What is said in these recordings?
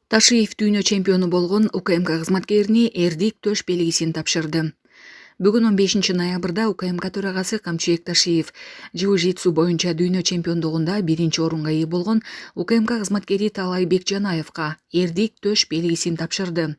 Ташиев дүйнө чемпиону болгон УКМК кызматкерине эрдик төш белгисин тапшырды. Бүгүн 15 ноябрда УКМК төрагасы Камчыбек Ташиев jiu-jitsu боюнча дүйнө чемпиондугунда биринчи орунга ээ болгон УКМК кызматкери Талай Бекжанаевка эрдик төш белгисин тапшырды.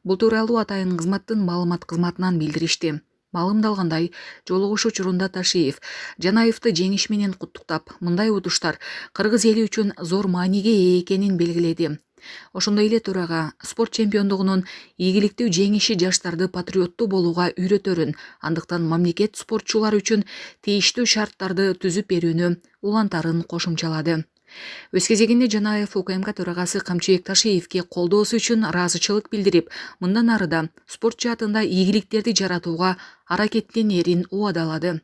Бул тууралуу атайын кызматтын маалымат кызматынан билдиришти. Маалымдалгандай, жолугушуу учурунда Ташиев Жанаевди жеңиш менен куттуктап, мындай утуштар кыргыз эли үчүн зор мааниге ээ экенин белгиледи. Ошондой эле төрага спорт чемпиондугунун ийгиликтүү жеңиши жаштарды патриоттуу болууга үйрөтөрүн, андыктан мамлекет спортчулар үчүн тийиштүү шарттарды түзүп берүүнү улантарын кошумчалады. Өз кезегинде Жанаев УКМК төрагасы Камчыбек Ташиевке колдоосу үчүн ыраазычылык билдирип, мындан ары да спорт жаатында ийгиликтерди жаратууга аракеттенерин убадалады.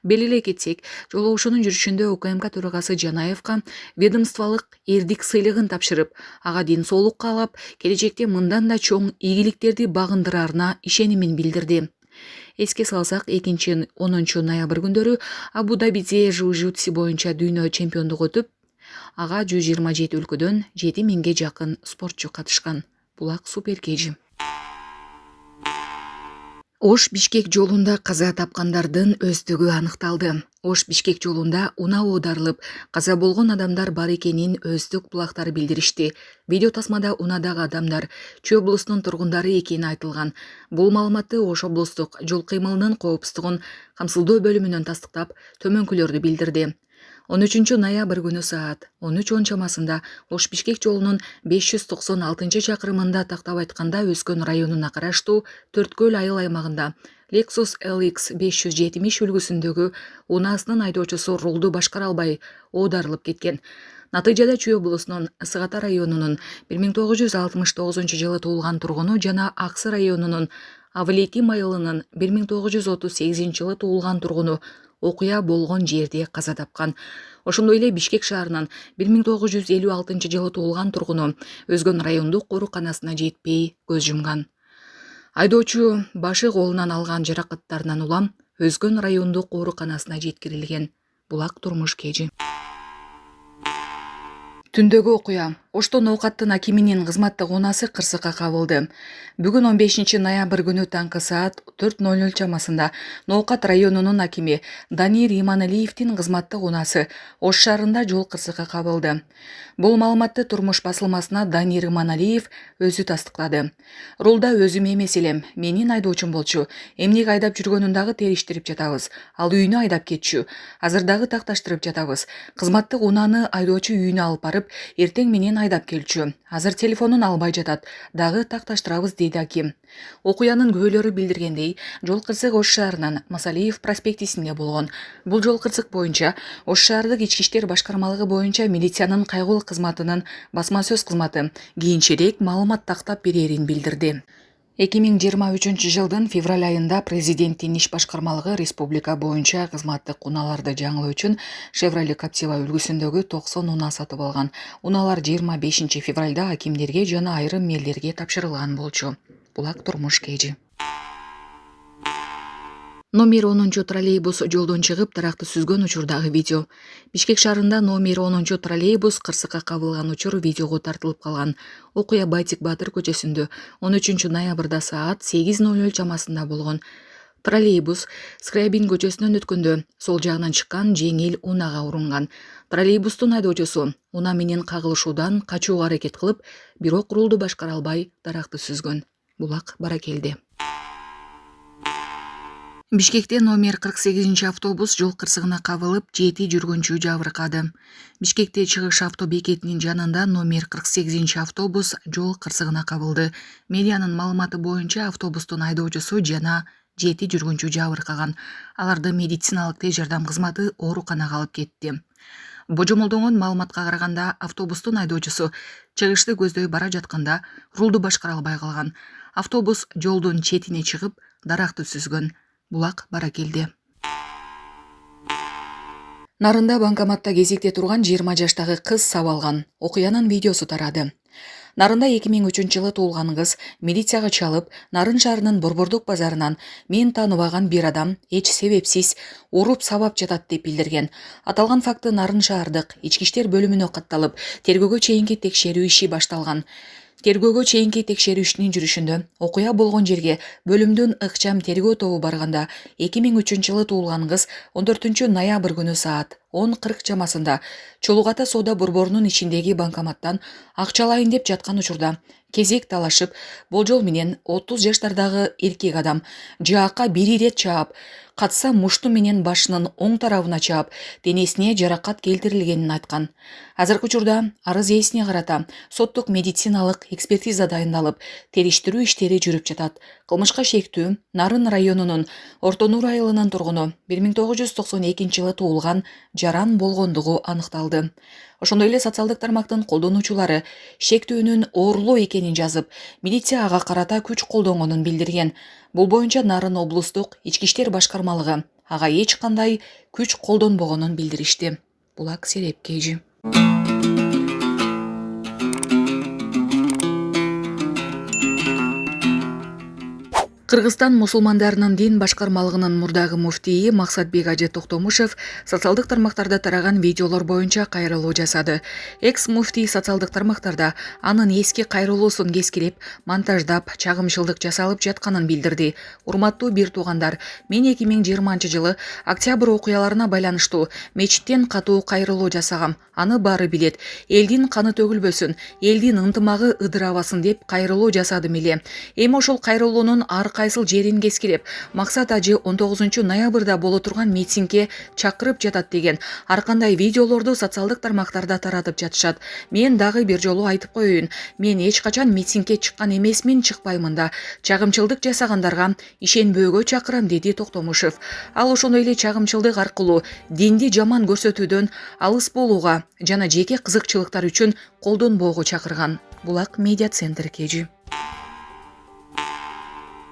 Белгилей кетсек, жолугушуунун жүрүшүндө УКМК төрагасы Жанаевка ведомстволук эрдик сыйлыгын тапшырып, ага ден соолук каалап, келечекте мындан да чоң ийгиликтерди багындырарына ишенимин билдирди. Эске салсак, 2-10 ноябрь күндөрү Абу-Дабиде jiu-jitsu боюнча дүйнө чемпиондугу өтүп, ага 127 өлкөдөн 7000ге жакын спортчу катышкан. Булак суперкежи. Ош-Бишкек жолунда каза тапкандардын өздүгү аныкталды. Ош-Бишкек жолунда унаа оодарылып, каза болгон адамдар бар экенин өздүк булактар билдиришти. Видео тасмада унаадагы адамдар Чүй облусунун тургундары экени айтылган. Бул маалыматты Ош облустук жол кыймылынын коопсуздугун камсыздоо бөлүмүнөн тастыктап, төмөнкүлөрдү билдирди. 13 ноябрь күнү саат 13:10 чамасында Ош-Бишкек жолунун 596 чакырымында тактап айтканда Өскөн районуна караштуу Төрткөл айыл аймагында Lexus LX 570 үлгүсүндөгү унаасынын айдоочусу рулду башкара албай оодарылып кеткен. Натыйжада Чүй облусунун Ысык Ата районунун 1969 жылы туулган тургуну жана Аксы районунун Авлеким айылынын 1938 жылы туулган тургуну окуя болгон жерде каза тапкан. Ошондой эле Бишкек шаарынын 1956 жылы туулган тургуну Өзгөн райондук ооруканасына жетпей көз жумган. Айдоочу башы колунан алган жаракаттарынан улам Өзгөн райондук ооруканасына жеткирилген. Булак турмуш кежи. Түндөгү окуя. Оштон оокаттын акиминин кызматтык унаасы кырсыкка кабылды. Бүгүн 15 ноябрь күнү таңкы саат 4:00 чамасында Ноокат районунун акими Данир Иманалиевдин кызматтык унаасы Ош шаарында жол кырсыкка кабылды. Бул маалыматты Турмуш басылмасына Данир Иманалиев өзү тастыктады. Рулда өзүм эмес элем, менин айдоочум болчу. Эмнеге айдап жүргөнүн дагы териштирип жатабыз. Ал үйүнө айдап кетчү. Азыр дагы такташтырып жатабыз. Кызматтык унааны айдоочу үйүнө алып барып, эртең менен айдап келчү. Азыр телефонун албай жатат. Дагы такташтырабыз, дейди аким. Окуянын күбөлөрү билдиргендей, жол кырсык Ош шаарынын Масалиев проспектисинде болгон. Бул жол кырсык боюнча Ош шаардык ички иштер башкармалыгы боюнча милициянын кайгылуу кызматынын басма сөз кызматы кийинчерээк маалымат тактап берерин билдирди. 2023 жылдын февраль айында президенттин иш башкармалыгы республика боюнча кызматтык унааларды жаңылоо үчүн Chevrolet Captiva үлгүсүндөгү 90 унаа сатып алган. Унаалар 25 февралда акимдерге жана айрым мээлерге тапшырылган болчу. Булак турмуш кежи. Номер 10 троллейбус жолдон чыгып, таракты сүзгөн учурдагы видео. Бишкек шаарында номер 10 троллейбус кырсыкка кабылган учур видеого тартылып калган. Окуя Байтик Батыр көчөсүндө 13 ноябрда саат 8:00 чамасында болгон. Троллейбус Скрябин көчөсүнөн өткөндө сол жагынан чыккан жеңил унаага урунган. Троллейбустун айдоочусу унаа менен кагылышуудан качууга аракет кылып, бирок рулду башкара албай таракты сүзгөн. Булак Баракелде. Бишкекте номер 48 автобус жол кырсыгына кабылып, 7 жүргүнчү жабыркады. Бишкекте чыгыш авто бекетинин жанында номер 48 автобус жол кырсыгына кабылды. Медианын маалыматы боюнча автобустун айдоочусу жана 7 жүргүнчү жабыркаган. Аларды медициналык тез жардам кызматы ооруканага алып кетти. Божомолдонгон маалыматка караганда, автобустун айдоочусу чыгышты көздөй бара жатканда рулду башкара албай калган. Автобус жолдун четине чыгып, даракты сүзгөн. Булак Баракелде. Нарында банкоматта кезекте турган 20 жаштагы кыз сабалган. Окуянын видеосу тарады. Нарында 2003-жылы туулган кыз милицияга чалып, Нарын шаарынын Борбордук базарынан мен тааныбаган бир адам эч себепсиз уруп сабап жатат деп билдирген. Аталган факты Нарын шаардык ички иштер бөлүмүнө катталып, тергөөгө чейинки текшерүү иши башталган. Тергөөгө чейинки текшерүү ишинин жүрүшүндө окуя болгон жерге бөлүмдүн ыкчам тергөө тобу барганда 2003-жылы туулган кыз 14-ноябрь күнү саат 10:40 чамасында Чулук Ата соода борборунун ичиндеги банкоматтан акча алайын деп жаткан учурда кезек талашып, болжол менен 30 жаштардагы эркек адам жаакка бир ирет чаап, катса мушту менен башынын оң тарабына чаап, денесине жаракат келтирилгенин айткан. Азыркы учурда арыз ээсине карата соттук медициналык экспертиза дайындалып, териштирүү иштери жүрүп жатат. Кылмышка шектүү Нарын районунун Орто Нур айылынын тургуну 1992-жылы туулган Жаран болгондугу аныкталды. Ошондой эле социалдык тармактын колдонуучулары шектүүнүн оорлуу экенин жазып, милиция ага карата күч колдонгонун билдирген. Бул боюнча Нарын облустук ички иштер башкармалыгы ага эч кандай күч колдонбогонун билдиришти. Булак Серепкежи. Кыргызстан мусулмандарынын дин башкармалыгынын мурдагы муфтийи Максатбек Ажы Токтомушев социалдык тармактарда тараган видеолор боюнча кайрылуу жасады. Экс-муфтий социалдык тармактарда анын эски кайрылуусун кескилеп, монтаждап, чагымчылдык жасалып жатканын билдирди. Урматтуу бир туугандар, мен 2020-жылы октябрь окуяларына байланыштуу мечиттен катуу кайрылуу жасагам. Аны баары билет. Элдин каны төгүлбөсүн, элдин ынтымагы ыдырабасын деп кайрылуу жасадым эле. Эми ошол кайрылуунун ар кайсыл жерин кескилеп, Максат Ажы 19-ноябрда боло турган митингге чакырып жатат деген ар кандай видеолорду социалдык тармактарда таратып жатышат. Мен дагы бир жолу айтып коеюн, мен эч качан митингге чыккан эмесмин, чыкпаймын да. Чагымчылдык жасагандарга ишенбөөгө чакырам, деди Токтомушев. Ал ошондой эле чагымчылдык аркылуу динди жаман көрсөтүүдөн алыс болууга жана жеке кызыкчылыктар үчүн колдонбоого чакырган. Булак медиа центр Кежи.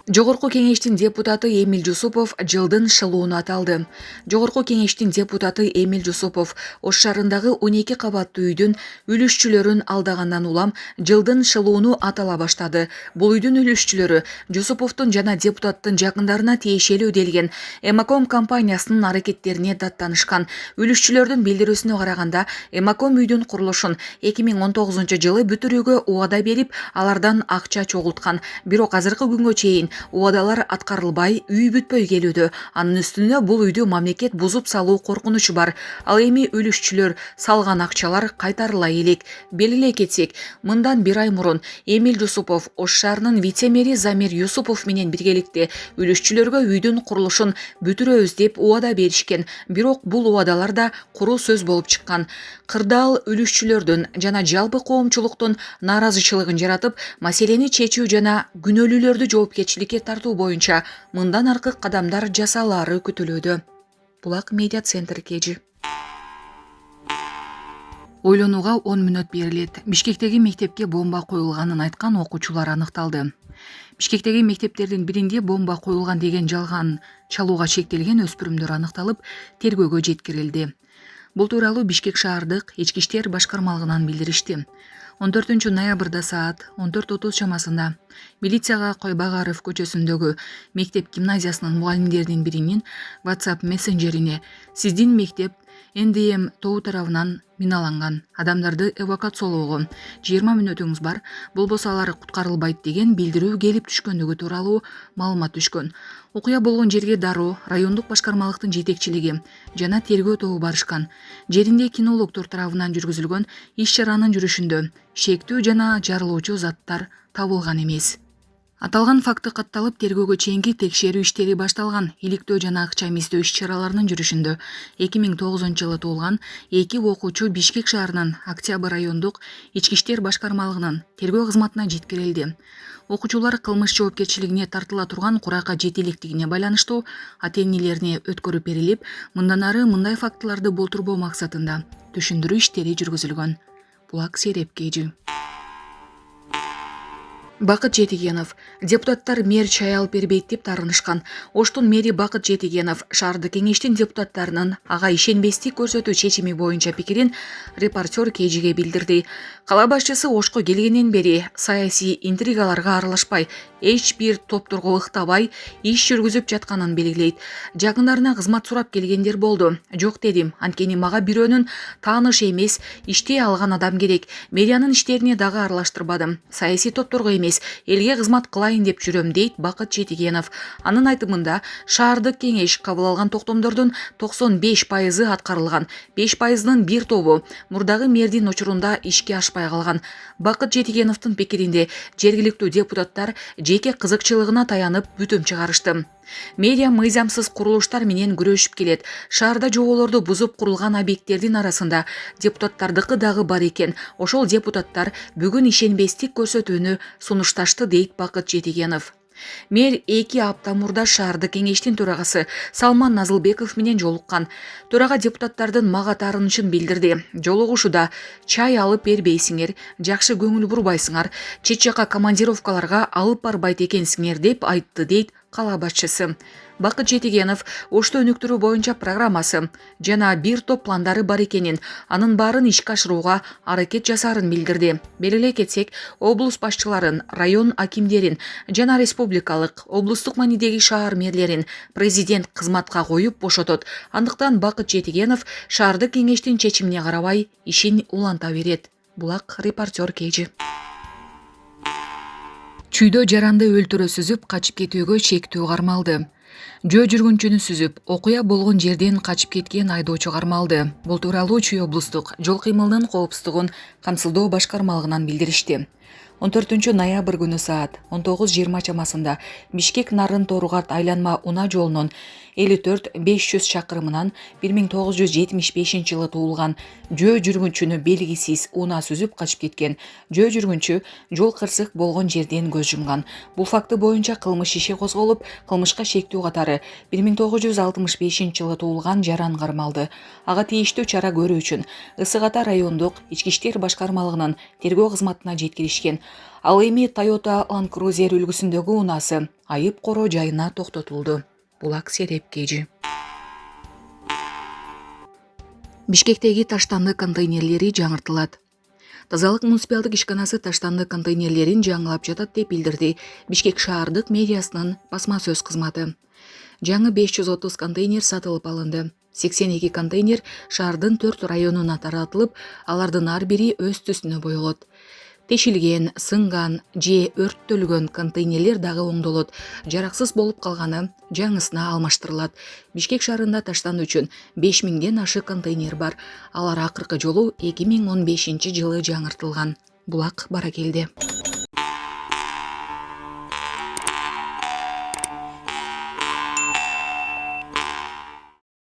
Жогорку кеңештин депутаты Эмил Жусупов жылдын шылууну аталды. Жогорку кеңештин депутаты Эмил Жусупов Ош шаарындагы 12 кабаттуу үйдүн үлүшчүлөрүн алдагандан улам жылдын шылууну атала баштады. Бул үйдүн үлүшчүлөрү Жусуповдун жана депутаттын жакындарына тиешелүү делген Эмаком компаниясынын аракеттерине даттанышкан. Үлүшчүлөрдүн билдирүүсүнө караганда, Эмаком үйдүн курулушун 2019-жылы бүтүрүүгө убада берип, алардан акча чогулткан. Бирок азыркы күнгө чейин убадалар аткарылбай, үй бүтпөй келүүдө. Анын үстүнө бул үйдү мамлекет бузуп салуу коркунучу бар. Ал эми үлүшчүлөр салган акчалар кайтарыла элек. Белгилей кетсек, мындан бир ай мурун Эмил Жусупов Ош шаарынын вице-мэри Замир Юсупов менен биргеликте үлүшчүлөргө үйдүн курулушун бүтүрөбүз деп убада беришкен. Бирок бул убадалар да куру сөз болуп чыккан. Кырдаал үлүшчүлөрдүн жана жалпы коомчулуктун нааразычылыгын жаратып, маселени чечүү жана күнөөлүүлөрдү жоопкерчиликке тартуу боюнча мындан аркы кадамдар жасалаары күтүлүүдө. Булак медиа центр Кежи. Ойлонууга 10 мүнөт берилет. Бишкектеги мектепке бомба коюлганын айткан окуучулар аныкталды. Бишкектеги мектептердин биринде бомба коюлган деген жалган чалууга чектелген өспүрүмдөр аныкталып, тергөөгө жеткирилди. Бул тууралуу Бишкек шаардык ички иштер башкармалыгынан билдиришти. 14-ноябрда саат 14:30 чамасында милицияга Койбагаров көчөсүндөгү мектеп гимназиясынын мугалимдеринин биринин WhatsApp мессенджерине «Сиздин мектеп НДМ тобу тарабынан миналанган. Адамдарды эвакуациялоого 20 мүнөтүңүз бар. Болбосо алар куткарылбайт» деген билдирүү келип түшкөндүгү тууралуу маалымат түшкөн. Окуя болгон жерге дароо райондук башкармалыктын жетекчилиги жана тергөө тобу барышкан. Жеринде кинологдор тарабынан жүргүзүлгөн иш-чаранын жүрүшүндө шектүү жана жарылуучу заттар табылган эмес. Аталган факты катталып, тергөөгө чейинки текшерүү иштери башталган. Иликтөө жана акча эместөө иш-чараларынын жүрүшүндө 2009-жылы туулган 2 окуучу Бишкек шаарынын Октябрь райондук ички иштер башкармалыгынын тергөө кызматына жеткирилди. Окуучулар кылмыш жоопкерчилигине тартыла турган куракка жете электигине байланыштуу ата-энелерине өткөрүп берилип, мындан ары мындай фактыларды болтурбоо максатында түшүндүрүү иштери жүргүзүлгөн. Булак Серепкежи. Бакыт Жетигенов. Депутаттар мэр чай алып бербейт деп тарынышкан. Оштун мэри Бакыт Жетигенов шаардык кеңештин депутаттарынын ага ишенбестик көрсөтүү чечими боюнча пикирин репортер KG'ге билдирди. Кала башчысы Ошко келгенден бери саясий интригаларга аралашпай, эч бир топторго ыктабай иш жүргүзүп жатканын белгилейт. Жакындарына кызмат сурап келгендер болду. Жок дедим, анткени мага бирөөнүн тааныш эмес, иштей алган адам керек. Мэриянын иштерине дагы аралаштырбадым. Саясий топторго эмес, элге кызмат кылайын деп жүрөм, дейт Бакыт Жетигенов. Анын айтымында шаардык кеңеш кабыл алган токтомдордун 95% аткарылган, 5%нын бир тобу мурдагы мэрдин учурунда ишке ашпай калган. Бакыт Жетигеновдун пикиринде жергиликтүү депутаттар жеке кызыкчылыгына таянып бүтүм чыгарышты. Мэрия мыйзамсыз курулуштар менен күрөшүп келет. Шаарда жоболорду бузуп курулган объекттердин арасында депутаттардыкы дагы бар экен. Ошол депутаттар бүгүн ишенбестик көрсөтүүнү сунушташты, дейт Бакыт Жетигенов. Мэр 2 апта мурда шаардык кеңештин төрагасы Салман Назылбеков менен жолуккан. Төрага депутаттардын мага таарынычын билдирди. Жолугушууда чай алып бербейсиңер, жакшы көңүл бурбайсыңар, чет жака командировкаларга алып барбайт экенсиңер деп айтты, дейт кала башчысы. Бакыт Жетигенов Ошто өнүктүрүү боюнча программасы жана бир топ пландары бар экенин, анын баарын ишке ашырууга аракет жасаарын билдирди. Белгилей кетсек, облус башчыларын, район акимдерин жана республикалык, облустук маанидеги шаар мэрлерин президент кызматка коюп бошотот. Андыктан Бакыт Жетигенов шаардык кеңештин чечимине карабай ишин уланта берет. Булак репортер KG. Чүйдө жаранды өлтүрө сүзүп качып кетүүгө чектөө кармалды. Жөө жүргүнчүнү сүзүп, окуя болгон жерден качып кеткен айдоочу кармалды. Бул тууралуу Чүй облустук жол кыймылынын коопсуздугун камсыздоо башкармалыгынан билдиришти. 14 ноябрь күнү саат 19:20 чамасында Бишкек Нарын Торугарт айланма унаа жолунун 54-500 чакырымынан 1975 жылы туулган жөө жүргүнчүнү белгисиз унаа сүзүп качып кеткен. Жөө жүргүнчү жол кырсык болгон жерден көз жумган. Бул факты боюнча кылмыш иши козголуп, кылмышка шектүү катары 1965 жылы туулган жаран кармалды. Ага тийиштүү чара көрүү үчүн Ысык Ата райондук ички иштер башкармалыгынын тергөө кызматына жеткиришкен. Ал эми Toyota Land Cruiser үлгүсүндөгү унаасы айып короо жайына токтотулду. Булак Сереп KG. Бишкектеги таштанды контейнерлери жаңыртылат. Тазалык муниципалдык ишканасы таштанды контейнерлерин жаңылап жатат деп билдирди Бишкек шаардык мэриясынын басма сөз кызматы. Жаңы 530 контейнер сатылып алынды. 82 контейнер шаардын 4 районуна таратылып, алардын ар бири өз түсүнө боелот. Тешилген, сынган же өрттөлгөн контейнерлер дагы оңдолот. Жараксыз болуп калганы жаңысына алмаштырылат. Бишкек шаарында таштануу үчүн 5000ден ашык контейнер бар. Алар акыркы жолу 2015 жылы жаңыртылган. Булак Баракелде.